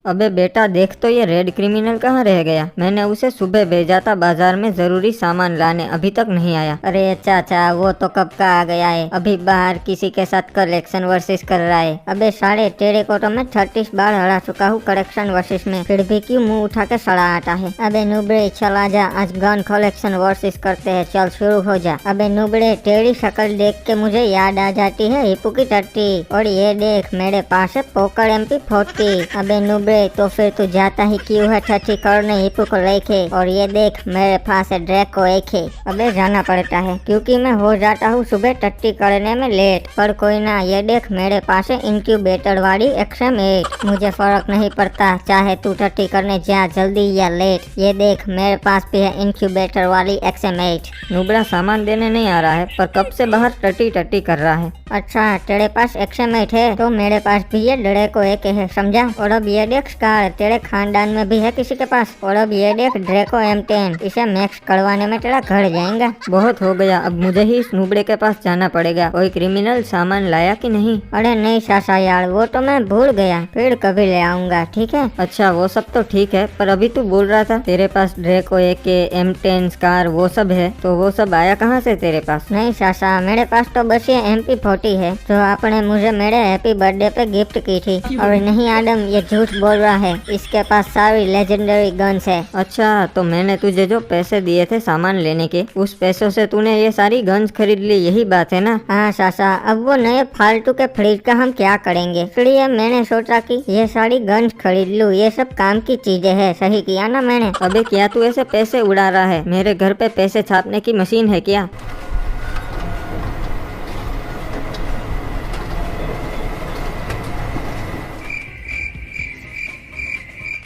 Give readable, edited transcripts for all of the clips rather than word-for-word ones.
अबे बेटा देख तो ये रेड क्रिमिनल कहाँ रह गया। मैंने उसे सुबह भेजा था बाजार में जरूरी सामान लाने, अभी तक नहीं आया। अरे चाचा वो तो कब का आ गया है, अभी बाहर किसी के साथ कलेक्शन वर्सेस कर रहा है। अबे साढ़े तेरे को तो मैं 36 बार हरा चुका हूँ कलेक्शन वर्सेस में, फिर भी क्यों मुंह उठा के सड़ा आता है। अबे नुबड़े चला जा, आज गन कलेक्शन वर्सेस करते हैं, चल शुरू हो जा। अबे नुबड़े तेरी शक्ल देख के मुझे याद आ जाती है हिप्पू की टट्टी, और ये देख मेरे पास है पोकर MP40। अबे नुबड़े तो फिर तू जाता ही क्यों है टट्टी करने हिप्पू को लेके, और ये देख मेरे पास है ड्रैको AK। अबे जाना पड़ता है क्योंकि मैं हो जाता हूँ सुबह टट्टी करने में लेट, पर कोई ना, ये देख मेरे पास है इंक्यूबेटर वाली XM8। मुझे फर्क नहीं पड़ता चाहे तू टट्टी करने जा जल्दी या लेट, ये देख मेरे पास भी है इंक्यूबेटर वाली XM8। नुबड़ा सामान देने नहीं आ रहा है, पर कब से बाहर टट्टी टट्टी कर रहा है। अच्छा तेरे पास XM8 है तो मेरे पास भी ये ड्रैको AK है, समझा। और अब ये देख स्कार तेरे खानदान में भी है किसी के पास, और अब ये देख ड्रैको M10, इसे मैक्स करवाने में तेरा घर जाएगा। बहुत हो गया, अब मुझे ही इस नुबड़े के पास जाना पड़ेगा। कोई क्रिमिनल सामान लाया कि नहीं। अरे नहीं सासा यार, वो तो मैं भूल गया, फिर कभी ले आऊंगा, ठीक है। अच्छा वो सब तो ठीक है, पर अभी तू बोल रहा था तेरे पास ड्रैको AK M10 स्कार वो सब है, तो वो सब आया कहाँ से तेरे पास। नहीं सासा मेरे पास तो बस ये MP40 है जो आपने मुझे मेरे हैप्पी बर्थडे पे गिफ्ट की थी। और नहीं आदम ये झूठ बोल रहा है, इसके पास सारी लेजेंडरी गन्स है। अच्छा तो मैंने तुझे जो पैसे दिए थे सामान लेने के, उस पैसों से तूने ये सारी गन्स खरीद ली, यही बात है ना। हाँ सासा, अब वो नए फालतू के फ्रिज का हम क्या करेंगे, इसलिए मैंने सोचा कि ये सारी गन्स खरीद लूं, ये सब काम की चीजें है। सही किया ना मैंने। अबे क्या तू ऐसे पैसे उड़ा रहा है, मेरे घर पे पैसे छापने की मशीन है क्या।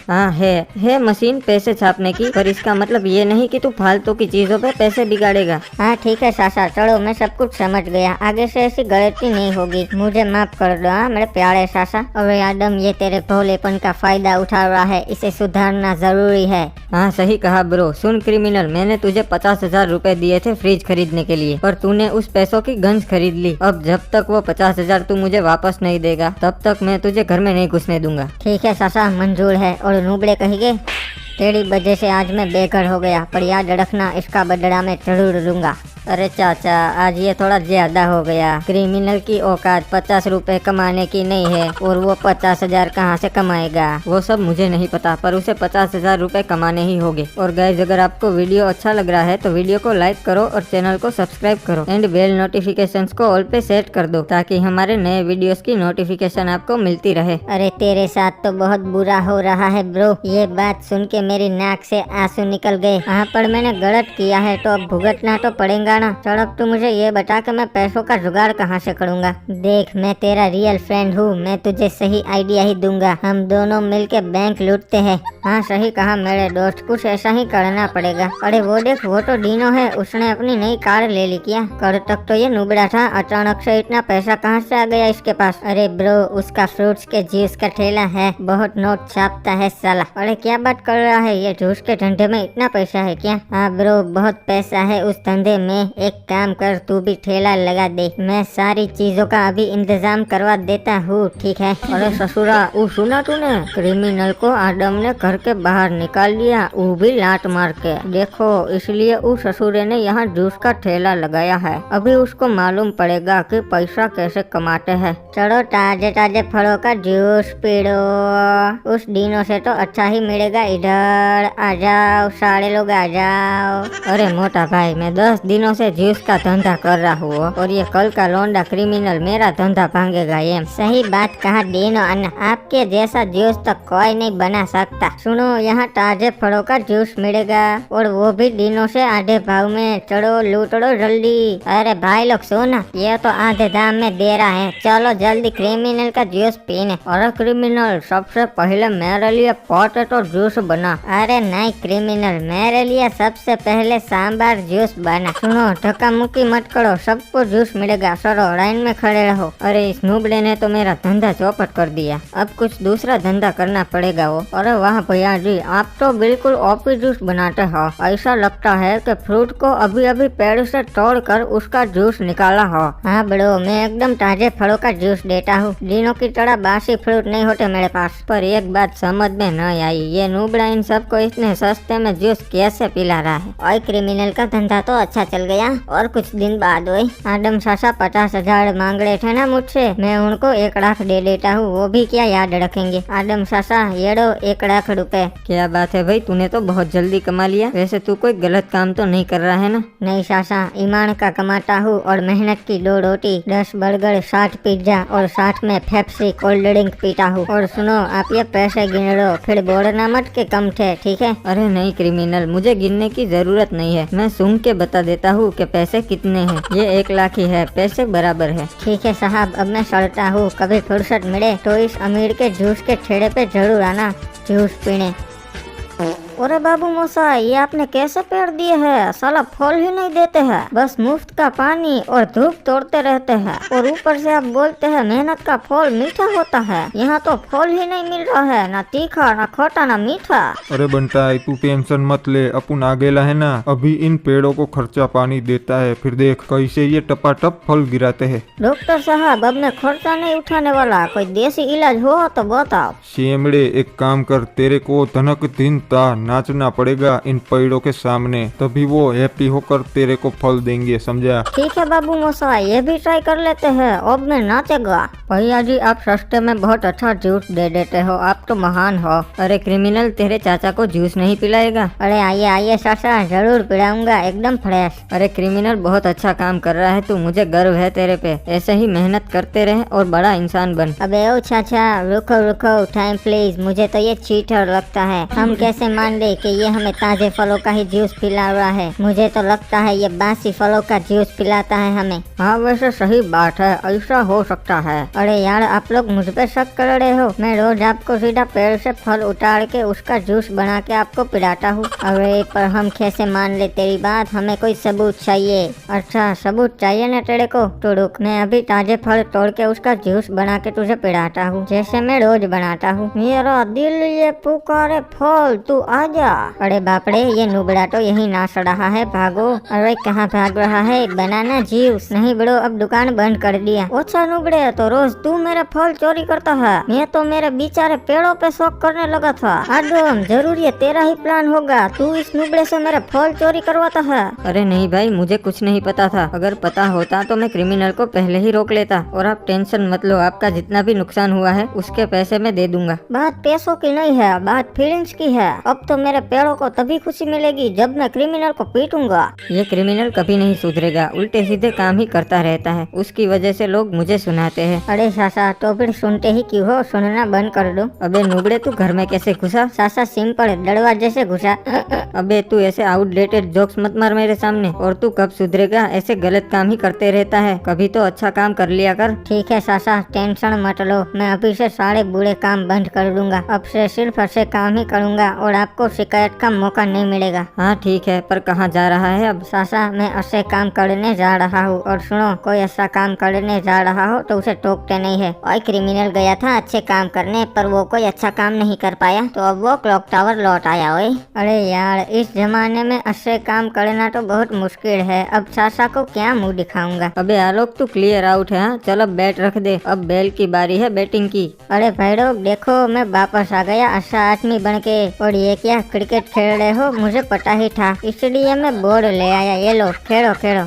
हाँ है मशीन पैसे छापने की, पर इसका मतलब ये नहीं कि तू फालतू की चीजों पे पैसे बिगाड़ेगा। हाँ ठीक है सासा, चलो मैं सब कुछ समझ गया, आगे से ऐसी गलती नहीं होगी, मुझे माफ कर दो। हाँ मेरे प्यारे सासा। और आदम ये तेरे भोलेपन का फायदा उठा रहा है, इसे सुधारना जरूरी है। हाँ सही कहा ब्रो। सुन क्रिमिनल, मैंने तुझे 50,000 रुपए दिए थे फ्रिज खरीदने के लिए, पर तूने उस पैसों की गन्स खरीद ली। अब जब तक वो 50,000 तू मुझे वापस नहीं देगा, तब तक मैं तुझे घर में नहीं घुसने दूंगा। ठीक है सासा, मंजूर है। और नुबड़े कहेंगे तेरी वजह से आज मैं बेघर हो गया, पर याद रखना इसका बदला मैं जरूर लूंगा। अरे चाचा आज ये थोड़ा ज्यादा हो गया, क्रिमिनल की औकात 50 रुपए कमाने की नहीं है, और वो 50,000 कहाँ से कमाएगा वो सब मुझे नहीं पता, पर उसे 50,000 रुपए कमाने ही होंगे। और गाइस अगर आपको वीडियो अच्छा लग रहा है तो वीडियो को लाइक करो और चैनल को सब्सक्राइब करो, एंड बेल नोटिफिकेशंस को ऑल पे सेट कर दो, ताकि हमारे नए वीडियोस की नोटिफिकेशन आपको मिलती रहे। अरे तेरे साथ तो बहुत बुरा हो रहा है ब्रो, ये बात सुन के मेरी नाक से आंसू निकल गए। यहाँ पर मैंने गलत किया है तो अब भुगतना तो पड़ेगा ना। चल अब तू मुझे ये बता कि मैं पैसों का जुगाड़ कहाँ से करूँगा। देख मैं तेरा रियल फ्रेंड हूँ, मैं तुझे सही आइडिया ही दूंगा, हम दोनों मिलके बैंक लूटते हैं। हाँ सही कहा मेरे दोस्त, कुछ ऐसा ही करना पड़ेगा। अरे वो देख वो तो डीनो है, उसने अपनी नई कार ले ली क्या। कल तक तो ये नुबड़ा था, अचानक से इतना पैसा कहाँ से आ गया इसके पास। अरे ब्रो उसका फ्रूट्स के जूस का ठेला है, बहुत नोट छापता है साला। अरे क्या बात कर रहा है, ये जूस के धंधे में इतना पैसा है क्या। हाँ ब्रो बहुत पैसा है उस धंधे में, एक काम कर तू भी ठेला लगा दे, मैं सारी चीजों का अभी इंतजाम करवा देता हूँ, ठीक है। अरे ससुरा वो सुना तूने, क्रिमिनल को आदम ने घर के बाहर निकाल दिया, वो भी लात मार के। देखो इसलिए उस ससुरे ने यहाँ जूस का ठेला लगाया है, अभी उसको मालूम पड़ेगा कि पैसा कैसे कमाते हैं। चलो ताजे ताजे फलों का जूस पी लो, उस दिनों से तो अच्छा ही मिलेगा। इधर आ जाओ सारे लोग आ जाओ। अरे मोटा भाई मैं 10 दिनों से जूस का धंधा कर रहा हूँ, और ये कल का लौंडा क्रिमिनल मेरा धंधा भांगेगा। ये सही बात कहा डीनो अन्ना, आपके जैसा जूस तो कोई नहीं बना सकता। सुनो यहाँ ताजे फलों का जूस मिलेगा, और वो भी दिनों से आधे भाव में, चलो लूट लो जल्दी। अरे भाई लोग सुनो, ये तो आधे दाम में दे रहा है, चलो जल्दी क्रिमिनल का जूस पीने। और क्रिमिनल सबसे पहले मेरे लिए पोटैटो जूस बना। अरे नहीं क्रिमिनल मेरे लिए सबसे पहले सांभर जूस बना। सुनो धक्का मुक्की मत करो, सबको जूस मिलेगा। चलो लाइन में खड़े रहो। अरे इस नुबड़े ने तो मेरा धंधा चौपट कर दिया, अब कुछ दूसरा धंधा करना पड़ेगा वो। अरे वाह भैया जी, आप तो बिल्कुल ओपी जूस बनाते हो। ऐसा लगता है कि फ्रूट को अभी अभी पेड़ से तोड़कर उसका जूस निकाला हो। हाँ बड़ो, मैं एकदम ताजे फलों का जूस देता हूँ, दिनों की तरह बासी फ्रूट नहीं होते मेरे पास। पर एक बात समझ में न आई, ये नुबड़ा इन सबको इतने सस्ते में जूस कैसे पिला रहा है। और क्रिमिनल का धंधा तो अच्छा चल गया। और कुछ दिन बाद हुई, आदम सासा 50,000 मांग रहे थे ना मुझसे, मैं उनको 1 लाख दे देता हूँ, वो भी क्या याद रखेंगे। आदम सासा ये लो 1 लाख रुपए। क्या बात है भाई, तूने तो बहुत जल्दी कमा लिया। वैसे तू कोई गलत काम तो नहीं कर रहा है ना? नहीं सासा, ईमान का कमाता हूँ और मेहनत की 2 रोटी, 10 बर्गर, 60 पिज्जा और साथ में पेप्सी कोल्ड ड्रिंक पीता हूँ। और सुनो, आप ये पैसे गिन लो, फिर बोलना मत के कम थे, ठीक है? अरे नहीं क्रिमिनल, मुझे गिनने की जरूरत नहीं है, मैं सुन के बता देता हूँ कि पैसे कितने हैं। ये 1 लाख ही है, पैसे बराबर है। ठीक है साहब, अब मैं चलता हूँ, कभी फुर्सत मिले तो इस अमीर के जूस के ठेले पे जरूर आना जूस पीने। अरे बाबू मोसा, ये आपने कैसे पेड़ दिए हैं? साला फल ही नहीं देते हैं, बस मुफ्त का पानी और धूप तोड़ते रहते हैं। और ऊपर से आप बोलते हैं मेहनत का फल मीठा होता है। यहाँ तो फल ही नहीं मिल रहा है, ना तीखा, ना खोटा, ना मीठा। अरे बंटा, तू टेंशन मत ले, अपन आगेला है ना, अभी इन पेड़ों को खर्चा पानी देता है, फिर देख कैसे ये टपाटप फल गिराते हैं। डॉक्टर साहब, अब मैं खर्चा नहीं उठाने वाला, कोई देसी इलाज हो तो बताओ। शेमड़े, एक काम कर, तेरे को धनक धिनता नाचना पड़ेगा इन पेड़ों के सामने, तभी वो हैप्पी होकर तेरे को फल देंगे, समझा? ठीक है बाबू मोसा, ये भी ट्राई कर लेते हैं, अब मैं नाचेगा। भैया जी, आप सस्ते में बहुत अच्छा जूस दे देते हो, आप तो महान हो। अरे क्रिमिनल, तेरे चाचा को जूस नहीं पिलाएगा? अरे आइए आइए चाचा, जरूर पिलाऊंगा, एकदम फ्रेश। अरे क्रिमिनल, बहुत अच्छा काम कर रहा है तू, मुझे गर्व है तेरे पे। ऐसे ही मेहनत करते रहे और बड़ा इंसान बन। अबे ओ चाचा, रुको रुको, टाइम प्लीज, मुझे तो ये चीटर लगता है। हम कैसे मान ले कि ये हमें ताजे फलों का ही जूस पिला रहा है? मुझे तो लगता है ये बासी फलों का जूस पिलाता है हमें। हाँ वैसे सही बात है, ऐसा हो सकता है। अरे यार, आप लोग मुझ पे शक कर रहे हो? मैं रोज आपको सीधा पेड़ से फल उतार के उसका जूस बना के आपको पिलाता हूँ। अरे पर हम कैसे मान ले तेरी बात, हमें कोई सबूत चाहिए। अच्छा सबूत चाहिए ना तेरे को? तो रुक, मैं अभी ताजे फल तोड़ के उसका जूस बना के तुझे पिलाता हूँ, जैसे मैं रोज बनाता हूँ। मेरा दिल ये पुकारे फल, तू आजा। अरे बाप रे, ये नुबड़ा तो यही नाच रहा है, भागो। अरे कहाँ भाग रहा है? बनाना जूस नहीं बड़ो, अब दुकान बंद कर दिया। अच्छा नुबड़े, तो रोज तू मेरा फल चोरी करता है? मैं तो मेरे बेचारे पेड़ों पे शौक करने लगा था। आदम, जरूर ये तेरा ही प्लान होगा, तू इस नुबड़े से मेरे फल चोरी करवाता है। अरे नहीं भाई, मुझे कुछ नहीं पता था, अगर पता होता तो मैं क्रिमिनल को पहले ही रोक लेता। और आप टेंशन मत लो, आपका जितना भी नुकसान हुआ है उसके पैसे मैं दे दूंगा। बात पैसों की नहीं है, बात फीलिंग्स की है। अब तो मेरे पेड़ों को तभी खुशी मिलेगी जब मैं क्रिमिनल को पीटूंगा। ये क्रिमिनल कभी नहीं सुधरेगा, उल्टे सीधे काम ही करता रहता है, उसकी वजह से लोग मुझे सुनाते हैं। अरे सासा, तो फिर सुनते ही क्यों हो? सुनना बंद कर दो। अबे नुबड़े, तू घर में कैसे घुसा? सासा सिंपल, दरवाजे से घुसा। अबे तू ऐसे आउटडेटेड जोक्स मत मार मेरे सामने। और तू कब सुधरेगा? ऐसे गलत काम ही करते रहता है, कभी तो अच्छा काम कर लिया कर। ठीक है सासा, टेंशन मत लो, मैं अभी से सारे बुरे काम बंद कर दूंगा। अब से सिर्फ अच्छे काम ही करूंगा और आपको शिकायत का मौका नहीं मिलेगा। हाँ ठीक है, पर कहाँ जा रहा है अब? सासा, मैं अच्छे काम करने जा रहा हूँ, और सुनो, कोई ऐसा काम करने जा रहा हो तो उसे टोकते नहीं है। और क्रिमिनल गया था अच्छे काम करने, पर वो कोई अच्छा काम नहीं कर पाया, तो अब वो क्लॉक टावर लौट आया। ओए अरे यार, इस जमाने में अच्छे काम करना तो बहुत मुश्किल है, अब सासा को क्या मुँह दिखाऊंगा। अबे आलोक, तू क्लियर आउट है। हाँ चल, अब बैट रख दे, अब बैल की बारी है बैटिंग की। अरे भाई लोग देखो, मैं वापस आ गया अच्छा आदमी बन के। और ये क्या क्रिकेट खेल रहे हो? मुझे पता ही था, इसलिए मैं बॉल ले आया, ये लो खेलो खेलो।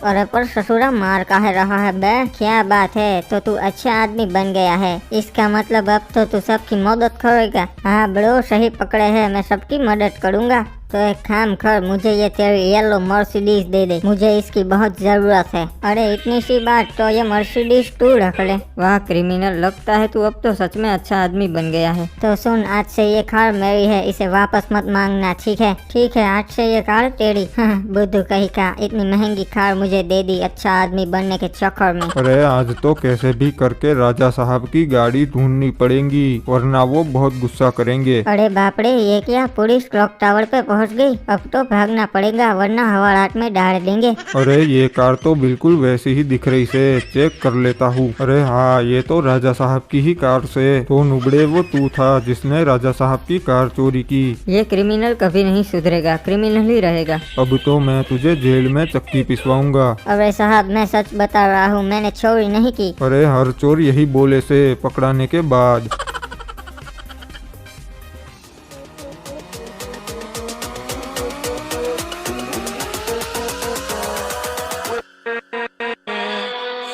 अरे पर ससुरा मार काहे रहा है बे? क्या बात है, तो तू अच्छा आदमी बन गया है, इसका मतलब अब तो तू सबकी मदद करेगा। हाँ बड़ो, सही पकड़े है, मैं सबकी मदद करूँगा। तो एक काम कर, मुझे ये तेरी येलो मर्सिडीज दे दे, मुझे इसकी बहुत जरूरत है। अरे इतनी सी बात, तो ये मर्सिडीज तू रख ले। वाह क्रिमिनल, लगता है तू अब तो सच में अच्छा आदमी बन गया है। तो सुन, आज से ये कार मेरी है, इसे वापस मत मांगना, ठीक है? ठीक है, आज से ये कार तेरी। बुद्धू कहीं का, इतनी महंगी कार मुझे दे दी अच्छा आदमी बनने के चक्कर में। अरे आज तो कैसे भी करके राजा साहब की गाड़ी ढूंढनी पड़ेगी, वरना वो बहुत गुस्सा करेंगे। अरे बाप रे, ये क्या, पुलिस क्लॉक टावर पे पहुंच गई। अब तो भागना पड़ेगा वरना हवालात में डाल देंगे। अरे ये कार तो बिल्कुल वैसी ही दिख रही से, चेक कर लेता हूँ। अरे हाँ, ये तो राजा साहब की ही कार से। तो नुबड़े वो तू था जिसने राजा साहब की कार चोरी की। ये क्रिमिनल कभी नहीं सुधरेगा, क्रिमिनल ही रहेगा। अब तो मैं तुझे जेल में चक्की पिसवाऊंगा। अरे साहब मैं सच बता रहा हूँ, मैंने चोरी नहीं की। अरे हर चोर यही बोले से पकड़ाने के बाद।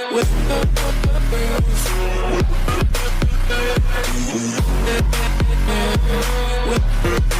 With